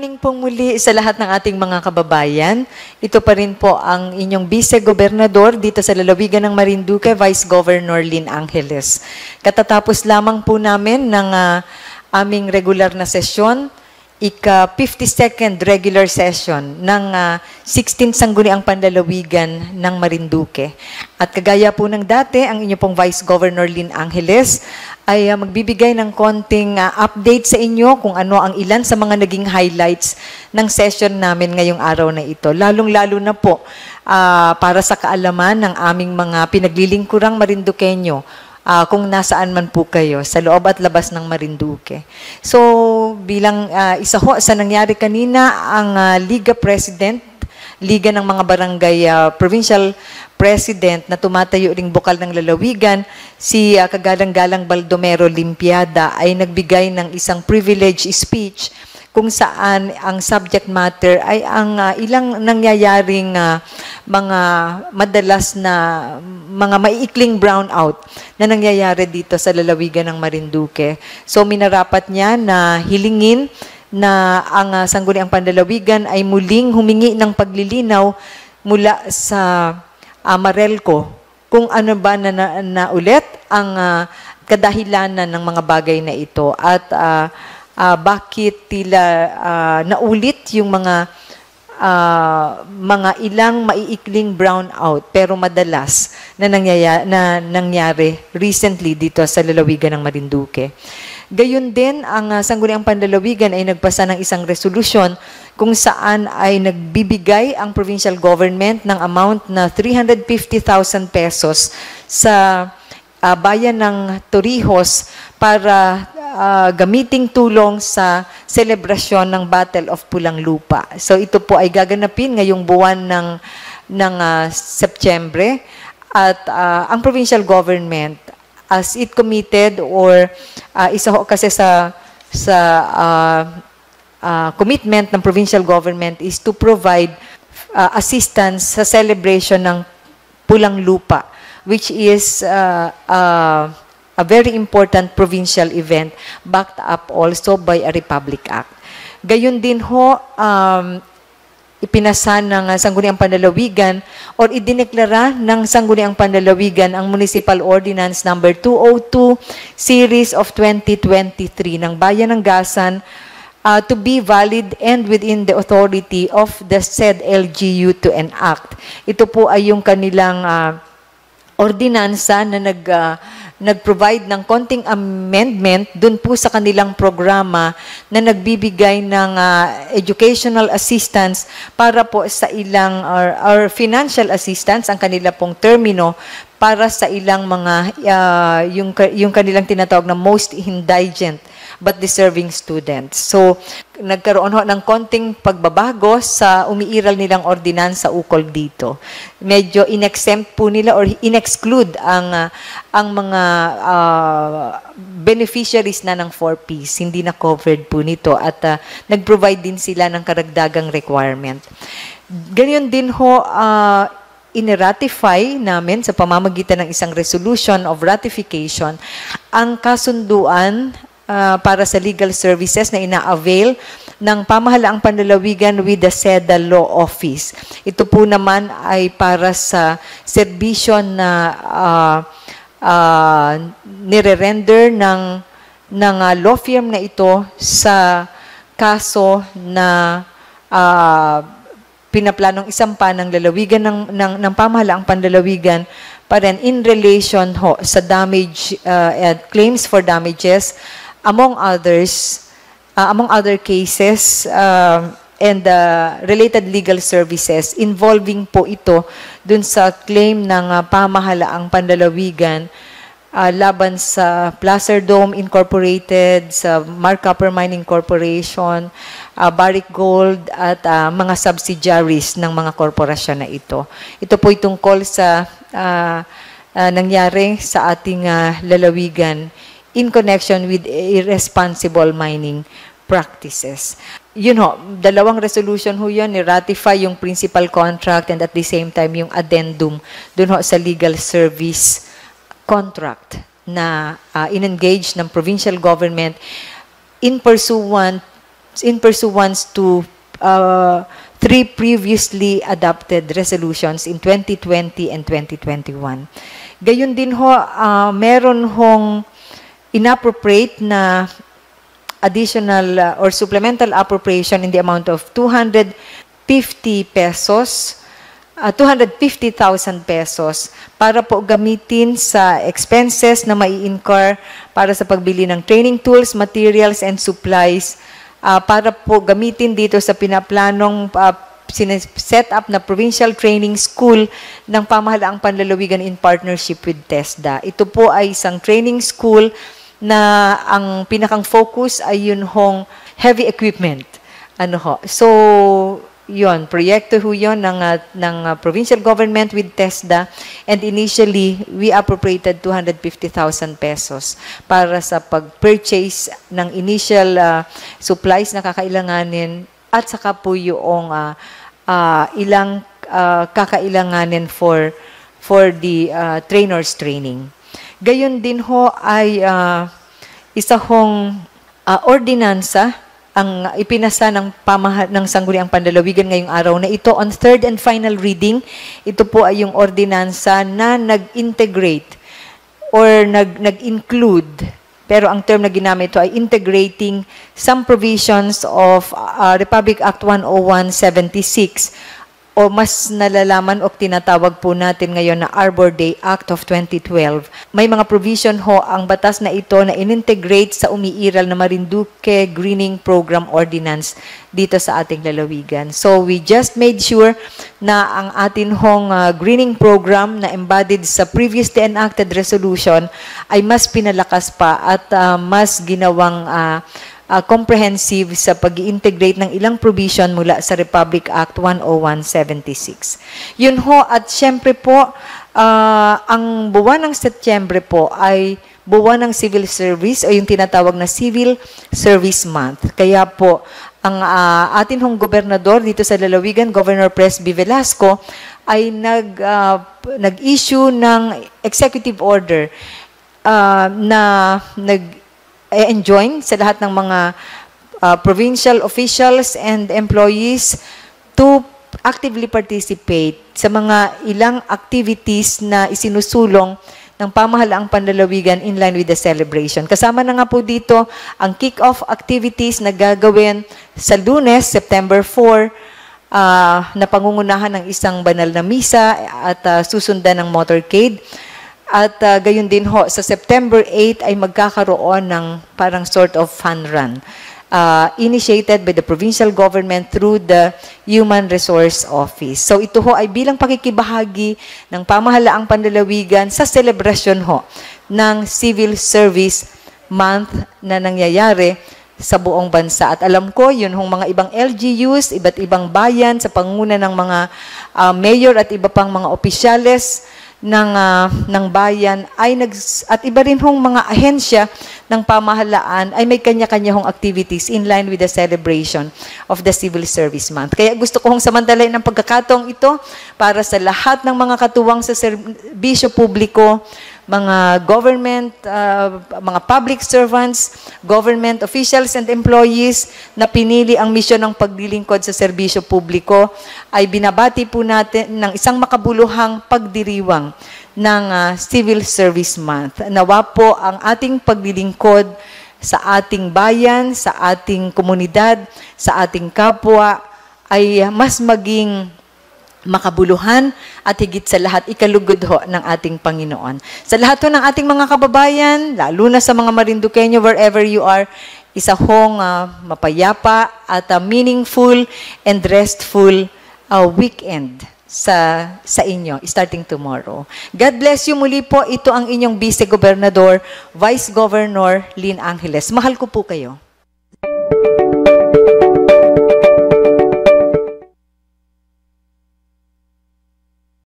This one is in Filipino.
morning pong muli sa lahat ng ating mga kababayan. Ito pa rin po ang inyong Vice-Gobernador dito sa lalawigan ng Marinduque, Vice Governor Lynn Angeles. Katatapos lamang po namin ng aming regular na sesyon, ika-52nd regular session ng 16th Sangguniang Panlalawigan ng Marinduque. At kagaya po ng dati, ang inyo pong Vice Governor Lynn Angeles ay magbibigay ng konting update sa inyo kung ano ang ilan sa mga naging highlights ng session namin ngayong araw na ito. Lalong-lalo na po para sa kaalaman ng aming mga pinaglilingkurang Marinduqueño, kung nasaan man po kayo, sa loob at labas ng Marinduque. So, bilang isa ho sa nangyari kanina, ang Liga President, Liga ng mga Barangay Provincial President na tumatayo ring bukal ng lalawigan, si Kagalang-Galang Baldomero Limpiada ay nagbigay ng isang privilege speech kung saan ang subject matter ay ang ilang nangyayaring mga madalas na mga maiikling brownout na nangyayari dito sa lalawigan ng Marinduque. So minarapat niya na hilingin na ang Sangguniang Panlalawigan ay muling humingi ng paglilinaw mula sa Marelco kung ano ba na ulit ang kadahilanan ng mga bagay na ito at bakit tila naulit yung mga ilang maiikling brownout pero madalas na nangyari recently dito sa lalawigan ng Marinduque. Gayon din, ang Sangguniang Panlalawigan ay nagpasa ng isang resolusyon kung saan ay nagbibigay ang provincial government ng amount na 350,000 pesos sa bayan ng Torrijos para gamiting tulong sa selebrasyon ng Battle of Pulang Lupa. So ito po ay gaganapin ngayong buwan ng Setyembre at ang provincial government as it committed or isa ho kasi sa commitment ng provincial government is to provide assistance sa celebration ng Pulang Lupa, which is a very important provincial event backed up also by a Republic Act. Gayon din ho, ipinasa ng Sangguniang Panlalawigan or idineklara ng Sangguniang Panlalawigan ang Municipal Ordinance number 202 Series of 2023 ng Bayan ng Gasan to be valid and within the authority of the said LGU to enact. Ito po ay yung kanilang ordinansa na nag-provide ng konting amendment dun po sa kanilang programa na nagbibigay ng educational assistance para po sa ilang or financial assistance ang kanila pong termino para sa ilang mga yung kanilang tinatawag na most indigent but deserving students. So, nagkaroon ho ng konting pagbabago sa umiiral nilang ordinansa ukol dito. Medyo in-exempt po nila or in-exclude ang mga beneficiaries na ng 4Ps. Hindi na covered po nito at nag-provide din sila ng karagdagang requirement. Ganyan din ho, iniratify namin sa pamamagitan ng isang resolution of ratification ang kasunduan para sa legal services na ina-avail ng Pamahalaang Panlalawigan with the SEDA Law Office. Ito po naman ay para sa serbisyo na nire-render ng law firm na ito sa kaso na pinaplanong isampa ng lalawigan ng Pamahalaang Panlalawigan pa rin in relation ho sa damage and claims for damages among other cases and related legal services involving po ito dun sa claim ng Pamahalaang Panlalawigan laban sa Placer Dome Incorporated, sa Mark Copper Mining Corporation, Barrick Gold at mga subsidiaries ng mga korporasyon na ito. Ito po ay tungkol sa nangyari sa ating lalawigan in connection with irresponsible mining practices. Yun ho, dalawang resolution ho yun, ni-ratify yung principal contract and at the same time yung addendum dun ho sa legal service contract na in-engage ng provincial government in pursuant in pursuance to 3 previously adopted resolutions in 2020 and 2021. Gayon din ho, meron hong inappropriate na additional or supplemental appropriation in the amount of 250 pesos, 250,000 pesos para po gamitin sa expenses na mai-incur para sa pagbili ng training tools, materials, and supplies para po gamitin dito sa pinaplanong set up na provincial training school ng pamahalaang panlalawigan in partnership with TESDA. Ito po ay isang training school na ang pinakang focus ay yun hong heavy equipment. So, yun, proyekto ho yun ng provincial government with TESDA, and initially, we appropriated 250,000 pesos para sa pag-purchase ng initial supplies na kakailanganin at saka po yung ilang kakailanganin for the trainers training. Gayon din ho ay isa hong ordinansa ang ipinasa ng Sangguniang Panlalawigan ngayong araw na ito on third and final reading. Ito po ay yung ordinansa na nag-integrate or nag-include, pero ang term na ginamit ito ay integrating some provisions of Republic Act 10176 o mas nalalaman o tinatawag po natin ngayon na Arbor Day Act of 2012. May mga provision ho ang batas na ito na inintegrate sa umiiral na Marinduque Greening Program Ordinance dito sa ating lalawigan. So we just made sure na ang atin hong greening program na embodied sa previously enacted resolution ay mas pinalakas pa at mas ginawang comprehensive sa pag-integrate ng ilang provision mula sa Republic Act 10176. Yun ho, at syempre po, ang buwan ng Setyembre po ay buwan ng civil service o yung tinatawag na Civil Service Month. Kaya po, ang atin hong gobernador dito sa lalawigan, Governor Presby Velasco, ay nag-issue ng executive order na enjoin sa lahat ng mga provincial officials and employees to actively participate sa mga ilang activities na isinusulong ng pamahalaang panlalawigan in line with the celebration. Kasama na nga po dito ang kick-off activities na gagawin sa Lunes, September 4, na pangungunahan ng isang banal na misa at susundan ng motorcade. At gayon din ho, sa September 8 ay magkakaroon ng parang sort of fun run initiated by the provincial government through the Human Resource Office. So ito ho ay bilang pakikibahagi ng pamahalaang panlalawigan sa celebration ho ng Civil Service Month na nangyayari sa buong bansa. At alam ko, yun hong mga ibang LGUs, iba't ibang bayan sa panguna ng mga mayor at iba pang mga opisyales ng bayan at iba rin hong mga ahensya ng pamahalaan ay may kanya-kanya hong activities in line with the celebration of the Civil Service Month. Kaya gusto ko hong samantalain ng pagkakataong ito para sa lahat ng mga katuwang sa serbisyo publiko, mga government, mga public servants, government officials and employees na pinili ang misyon ng paglilingkod sa serbisyo publiko, ay binabati po natin ng isang makabuluhang pagdiriwang ng Civil Service Month. Nawa po ang ating paglilingkod sa ating bayan, sa ating komunidad, sa ating kapwa ay mas maging makabuluhan at higit sa lahat ikalugod ho ng ating Panginoon. Sa lahat ho ng ating mga kababayan, lalo na sa mga Marinduqueño wherever you are, isa hong mapayapa at meaningful and restful weekend sa inyo, starting tomorrow. God bless you muli po. Ito ang inyong Vice Gobernador, Vice Governor Lynn Angeles. Mahal ko po kayo.